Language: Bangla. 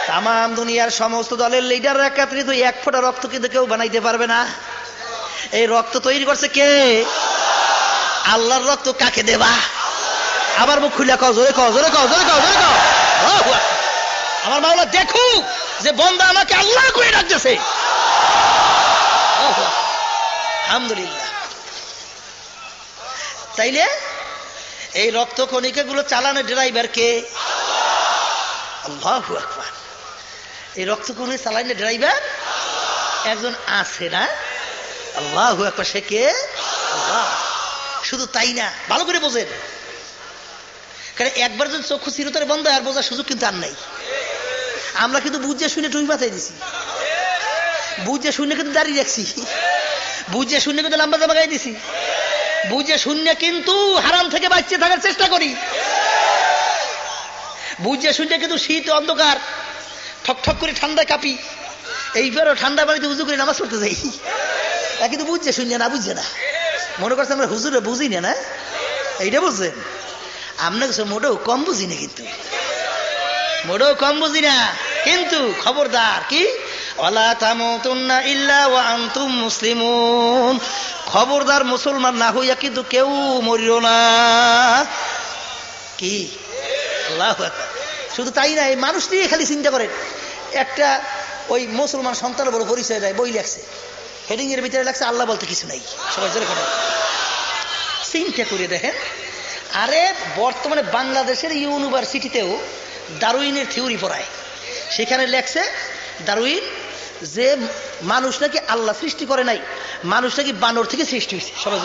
তাম দুনিয়ার সমস্ত দলের লিডার একত্রিত এক ফোঁটা রক্ত কিন্তু কেউ বানাইতে পারবে না। এই রক্ত তৈরি করছে কে? আল্লাহর রক্ত কাকে দেবা? আবার মুখ খুলে কও, জোরে কও, জোরে কও, জোরে কও, জোরে কও। আমার মাওলা দেখুক যে বন্দা আমাকে আল্লাহ করে ডাকতেছে। আলহামদুলিল্লাহ। তাইলে এই রক্ত কণিকা গুলো চালানোর ড্রাইভার কে? আল্লাহু আকবার। এই রক্ত কণিকা চালানোর ড্রাইভার একজন আছে না? আল্লাহু আকবার। সে কে? আল্লাহ। শুধু তাই না, ভালো করে বোঝেন, কারণ একবার যদি চক্ষু চিরতরে বন্ধ আর বোঝার সুযোগ কিন্তু আর নাই। আমরা কিন্তু বুঝে শুনে টুই মাথায় দিছি, বুঝে শুনে কিন্তু দাঁড়িয়ে রাখছি, বুঝে শুনে কিন্তু লম্বা জামা গায়ে দিছি, বুঝে শুনে কিন্তু হারাম থেকে বাঁচিয়ে থাকার চেষ্টা করি, বুঝে শুনে কিন্তু শীত অন্ধকার ঠক ঠক করে ঠান্ডায় কাঁপি, এইবারও ঠান্ডা বাড়িতে উজু করে নামাজ পড়তে যাই, কিন্তু বুঝছে শুনে না, বুঝছে না, মনে করছে আমরা হুজুরে বুঝি না, না এইটা বুঝছেন? আমরা মোটেও কম বুঝি না, কিন্তু মোটেও কম বুঝি না, কিন্তু খবরদার কি ওয়ালা তামুতুন্না ইল্লা ওয়া আনতুম মুসলিমুন, খবরদার মুসলমান না হইয়া কিন্তু কেউ মরিও না। কি আল্লাহু আকবার। শুধু তাই না, এই মানুষ নিয়ে খালি চিন্তা করেন, একটা ওই মুসলমান সন্তানের বড় পরিচয় দেয়, বই লেখছে, হেডিং এর ভিতরে লাগছে আল্লাহ বলতে কিছু নাই। সবাই জোরে করে চিন্তা করে দেখেন। আরে বর্তমানে বাংলাদেশের ইউনিভার্সিটিতেও ডারউইনের থিওরি পড়ায়, সেখানে লেখছে ডারউইন যে মানুষ নাকি আল্লাহ সৃষ্টি করে নাই, মানুষ নাকি বানর থেকে সৃষ্টি হয়েছে। সবাই